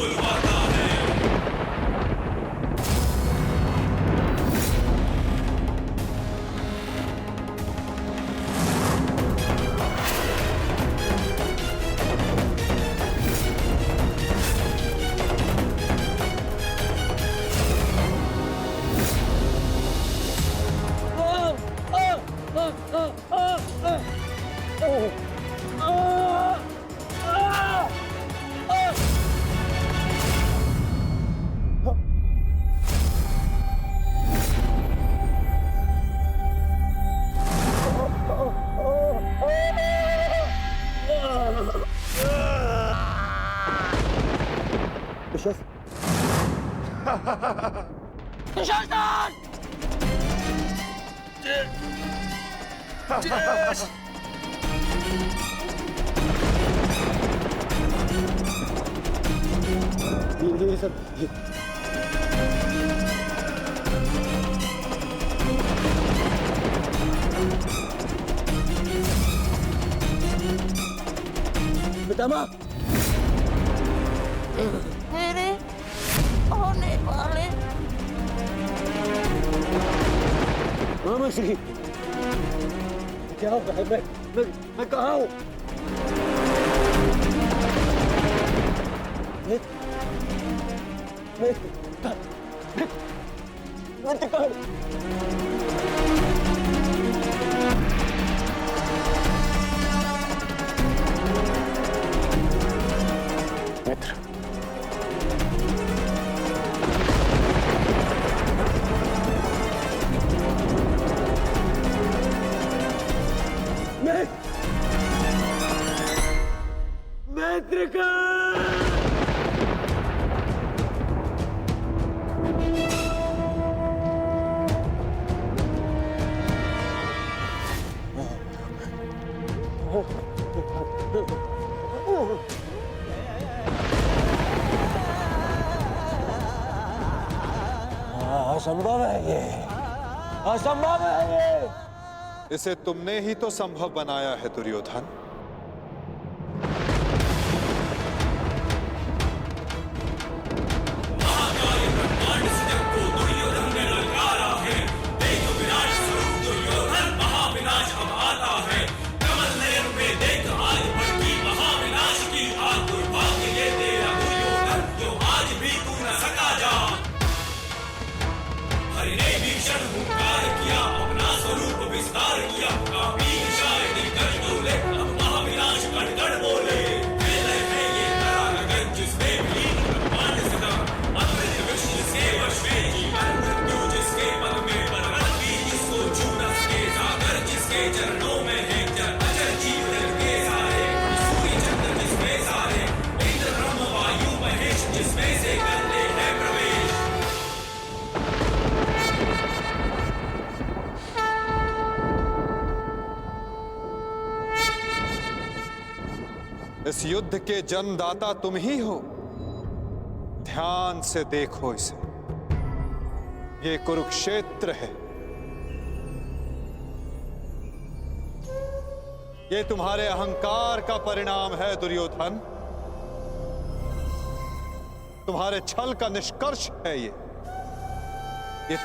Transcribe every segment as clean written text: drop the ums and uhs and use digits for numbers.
बुलवाता है। दुशासन! ये सब पितामह मेरे होने वाले मामा श्री क्या होगा है? मैं कहाँ हूँ? मित्र मित्र का असंभव है ये, असंभव है ये। इसे तुमने ही तो संभव बनाया है दुर्योधन। इस युद्ध के जन्मदाता तुम ही हो। ध्यान से देखो इसे, ये कुरुक्षेत्र है। ये तुम्हारे अहंकार का परिणाम है दुर्योधन। तुम्हारे छल का निष्कर्ष है ये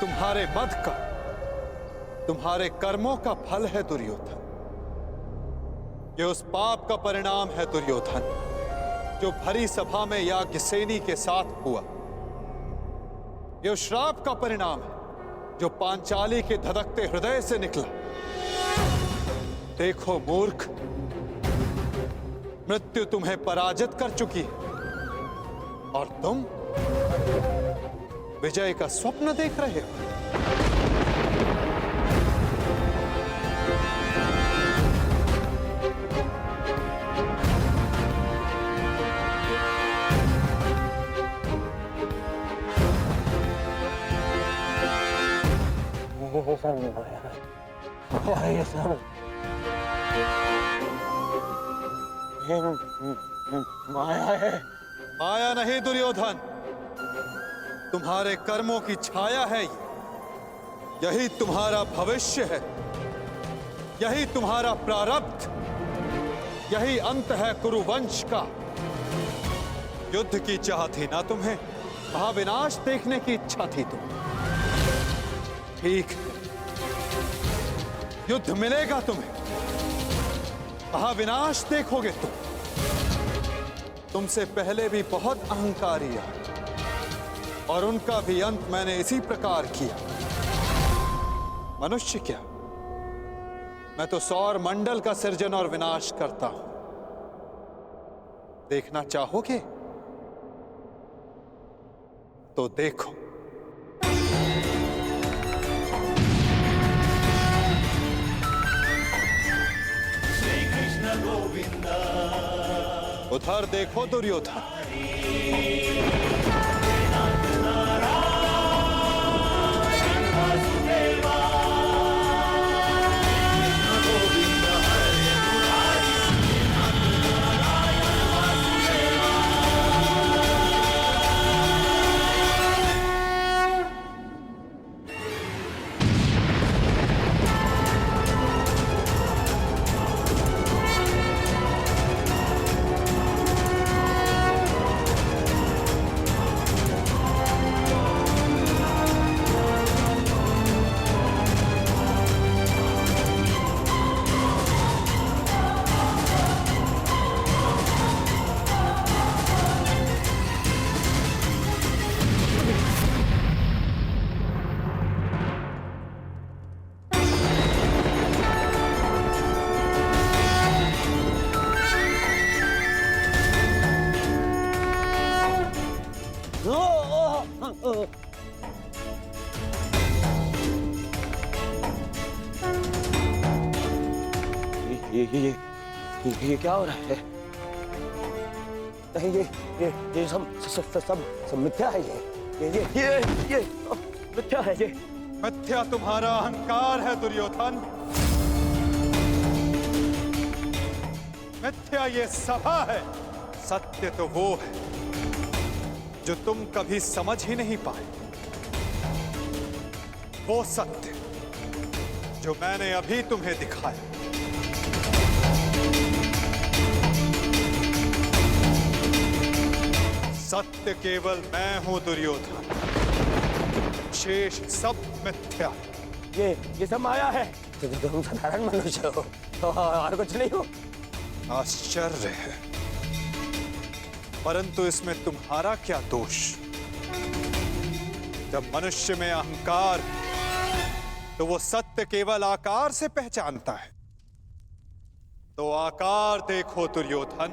तुम्हारे मद का, तुम्हारे कर्मों का फल है दुर्योधन। ये उस पाप का परिणाम है दुर्योधन जो भरी सभा में याज्ञसेनी के साथ हुआ। ये उस श्राप का परिणाम है जो पांचाली के धधकते हृदय से निकला। देखो मूर्ख, मृत्यु तुम्हें पराजित कर चुकी है और तुम विजय का स्वप्न देख रहे हो। ये सब माया है। माया नहीं दुर्योधन, तुम्हारे कर्मों की छाया है ये। यही तुम्हारा भविष्य है, यही तुम्हारा प्रारब्ध, यही अंत है कुरुवंश का। युद्ध की चाह थी ना तुम्हें? महाविनाश देखने की इच्छा थी तुम्हें? ठीक है, युद्ध मिलेगा तुम्हें, महाविनाश देखोगे तुम। तुमसे पहले भी बहुत अहंकारी आए और उनका भी अंत मैंने इसी प्रकार किया। मनुष्य क्या, मैं तो सौर मंडल का सृजन और विनाश करता हूं। देखना चाहोगे तो देखो। श्री कृष्ण गोविंद। उधर देखो दुर्योधन। ये क्या हो रहा है? नहीं, ये सब मिथ्या है। ये मिथ्या है। ये मिथ्या तुम्हारा अहंकार है दुर्योधन। मिथ्या ये सभा है। सत्य तो वो है जो तुम कभी समझ ही नहीं पाए। वो सत्य जो मैंने अभी तुम्हें दिखाया। सत्य केवल मैं हूं दुर्योधन, शेष सब मिथ्या। ये सब माया है। तुम साधारण मनुष्य हो और कुछ नहीं हो। आश्चर्य है, परंतु इसमें तुम्हारा क्या दोष? जब मनुष्य में अहंकार तो वो सत्य केवल आकार से पहचानता है। तो आकार देखो दुर्योधन।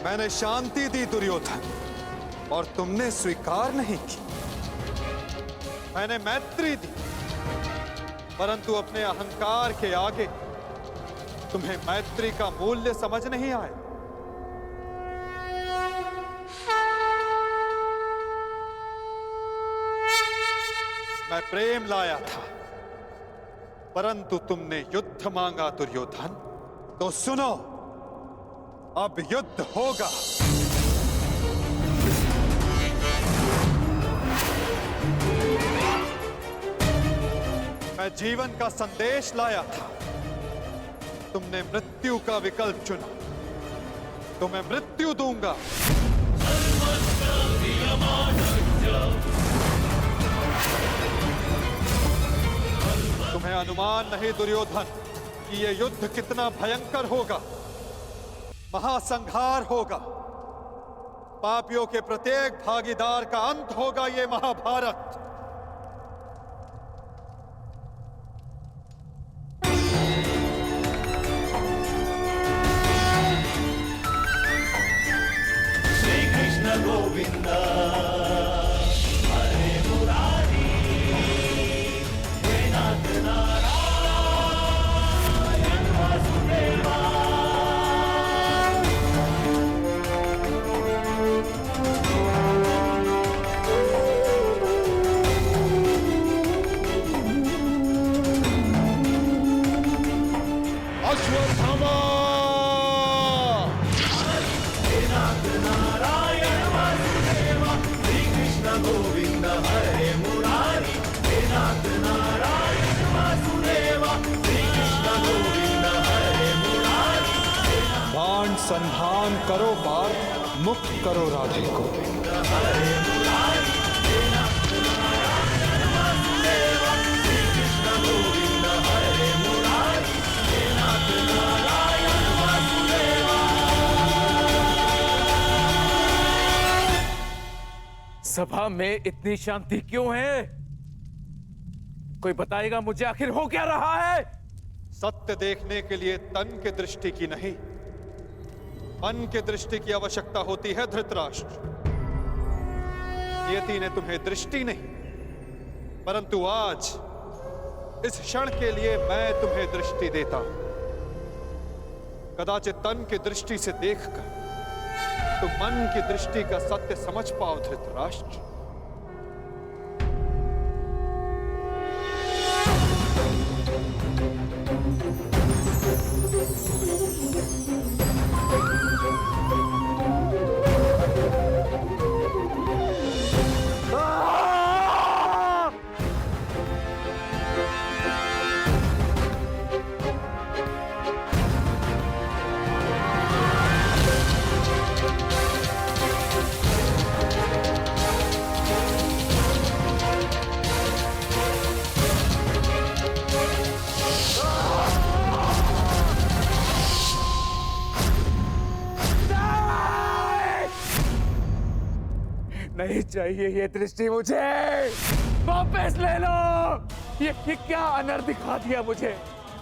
मैंने शांति दी दुर्योधन और तुमने स्वीकार नहीं की। मैंने मैत्री दी परंतु अपने अहंकार के आगे तुम्हें मैत्री का मूल्य समझ नहीं आया। मैं प्रेम लाया था परंतु तुमने युद्ध मांगा दुर्योधन। तो सुनो, अब युद्ध होगा। मैं जीवन का संदेश लाया था, तुमने मृत्यु का विकल्प चुना। तो मैं मृत्यु दूंगा। तुम्हें अनुमान नहीं दुर्योधन कि यह युद्ध कितना भयंकर होगा। महासंहार होगा। पापियों के प्रत्येक भागीदार का अंत होगा ये महाभारत। श्री कृष्ण गोविंद हरे मुरारी हे नाथ नारायण वासुदेवा। अश्वत्थामा! हे नाथ नारायण वासुदेवा। श्री कृष्ण गोविंद हरे मुरारी हे नाथ नारायण वासुदेवा। श्री कृष्ण गोविंद हरे मुरारी बाण संधान करो पार्थ, मुक्त करो राधे को। हरे मुरारी हे नाथ नारायण वासुदेवा। श्री कृष्ण गोविंद हरे मुरारी हे नाथ नारायण वासुदेवा। सभा में इतनी शांति क्यों है? कोई बताएगा मुझे आखिर हो क्या रहा है? सत्य देखने के लिए तन के दृष्टि की नहीं, मन के दृष्टि की आवश्यकता होती है धृतराष्ट्र। नियति ने तुम्हें दृष्टि नहीं, परंतु आज इस क्षण के लिए मैं तुम्हें दृष्टि देता हूं। कदाचित तन की दृष्टि से देखकर तुम मन की दृष्टि का सत्य समझ पाओ धृतराष्ट्र। नहीं चाहिए ये दृष्टि मुझे, वापस ले लो। ये क्या अनर्थ दिखा दिया मुझे?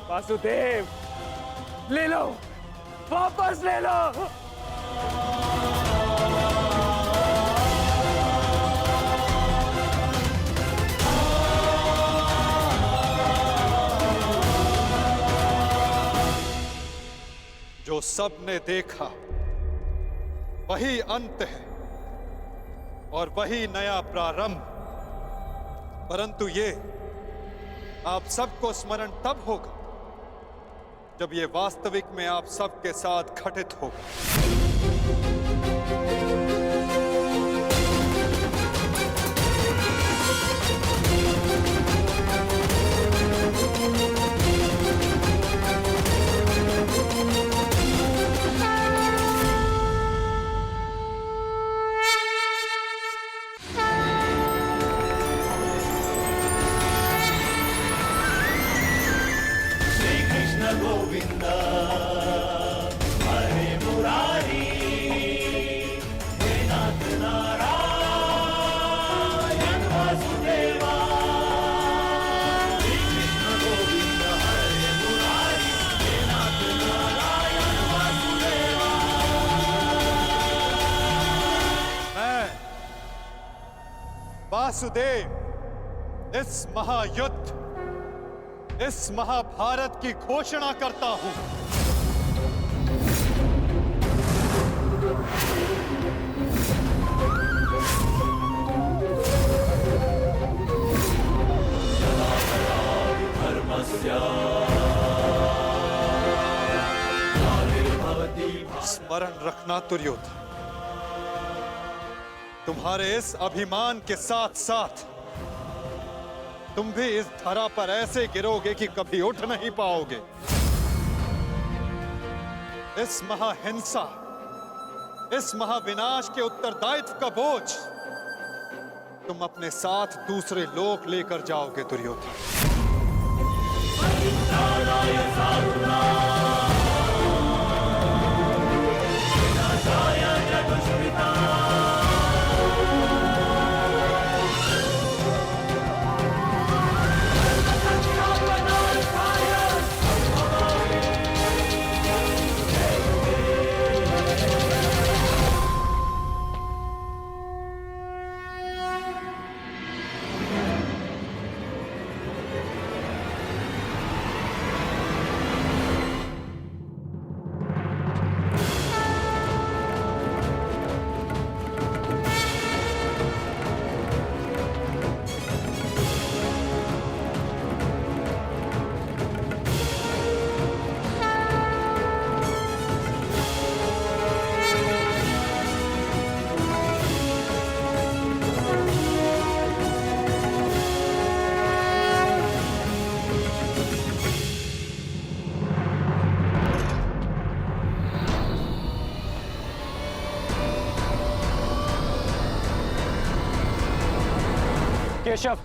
वासुदेव, ले लो, वापस ले लो। जो सबने देखा वही अंत है और वही नया प्रारंभ। परंतु ये आप सबको स्मरण तब होगा जब ये वास्तविक में आप सबके साथ घटित होगा। गोविंद हरे मुरारी हे नाथ नारायण वासुदेवा। श्री कृष्ण गोविंद हरे मुरारी हे नाथ नारायण वासुदेवा। मैं वासुदेव इस महायुद्ध, इस महाभारत की घोषणा करता हूं। स्मरण रखना दुर्योधन, तुम्हारे इस अभिमान के साथ साथ तुम भी इस धरा पर ऐसे गिरोगे कि कभी उठ नहीं पाओगे। इस महाहिंसा, इस महाविनाश के उत्तरदायित्व का बोझ तुम अपने साथ दूसरे लोक लेकर जाओगे दुर्योधन। विनाशाय च दुष्कृताम् केशव,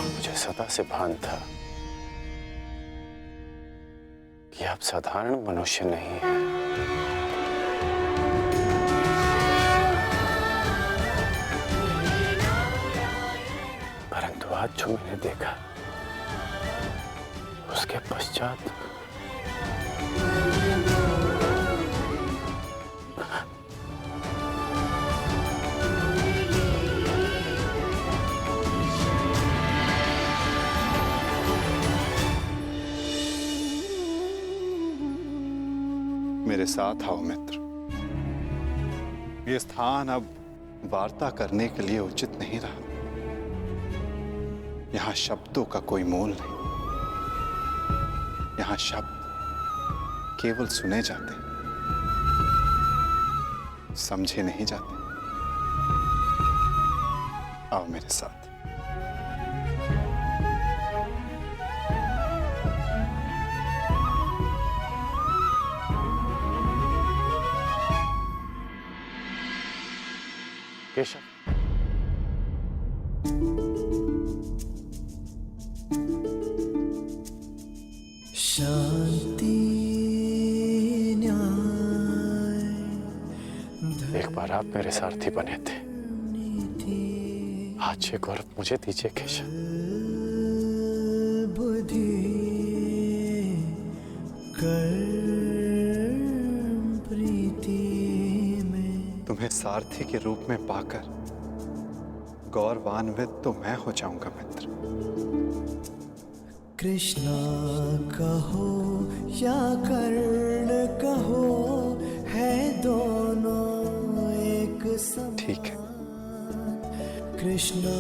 मुझे सदा से भान था कि आप साधारण मनुष्य नहीं हैं। परंतु आज जो मैंने देखा, उसके पश्चात मेरे साथ आओ मित्र। ये स्थान अब वार्ता करने के लिए उचित नहीं रहा। यहां शब्दों का कोई मोल नहीं। यहां शब्द केवल सुने जाते, समझे नहीं जाते। आओ मेरे साथ। केशव, शांति न्याय एक बार आप मेरे सारथी बने थे, आज ये गौरव मुझे दीजिए केशव। बुद्धि कर्म प्रीति में। तुम्हें सारथी के रूप में पाकर गौरवान्वित तो मैं हो जाऊंगा मित्र। कृष्णा कहो या कर्ण कहो, है दोनों एक समान। ठीक है। कृष्णा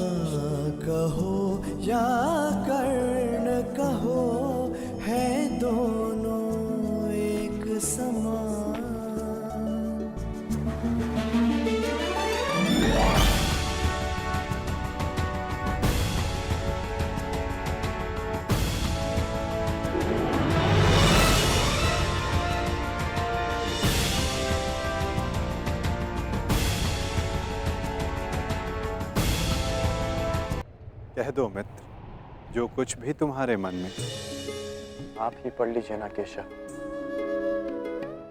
कहो या कर्ण कहो, है दोनों एक समान। कह दो मित्र, जो कुछ भी तुम्हारे मन में। आप ही पढ़ लीजिए ना केशव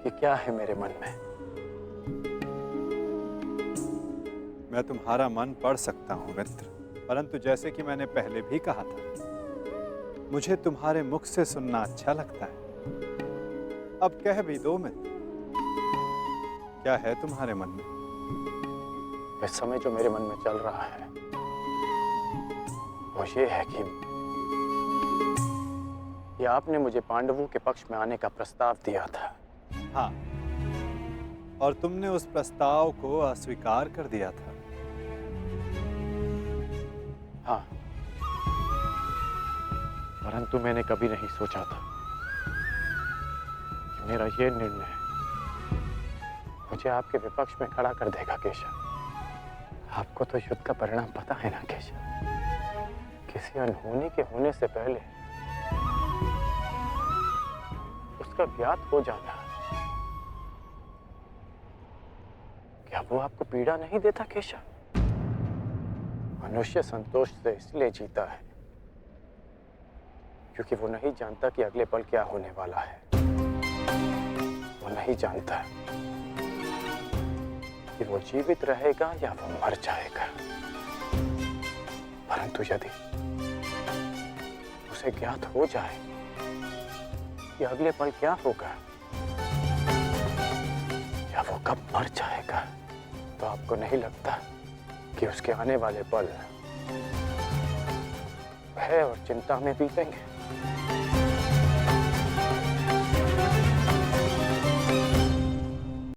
कि क्या है मेरे मन में। मैं तुम्हारा मन पढ़ सकता हूं मित्र, परंतु जैसे कि मैंने पहले भी कहा था, मुझे तुम्हारे मुख से सुनना अच्छा लगता है। अब कह भी दो मित्र, क्या है तुम्हारे मन में? इस समय जो मेरे मन में चल रहा है वो ये है कि आपने मुझे पांडवों के पक्ष में आने का प्रस्ताव दिया था। हाँ, और तुमने उस प्रस्ताव को अस्वीकार कर दिया था। हाँ, परंतु मैंने कभी नहीं सोचा था कि मेरा ये निर्णय मुझे आपके विपक्ष में खड़ा कर देगा केशव। आपको तो युद्ध का परिणाम पता है ना केशव। किसी अनहोनी के होने से पहले उसका ज्ञात हो जाना, क्या वो आपको पीड़ा नहीं देता केशव? मनुष्य संतोष से इसलिए जीता है क्योंकि वो नहीं जानता कि अगले पल क्या होने वाला है। वो नहीं जानता कि वो जीवित रहेगा या वो मर जाएगा। परंतु यदि उसे ज्ञात हो जाए कि अगले पल क्या होगा या वो कब मर जाएगा, तो आपको नहीं लगता कि उसके आने वाले पल भय और चिंता में बीतेंगे?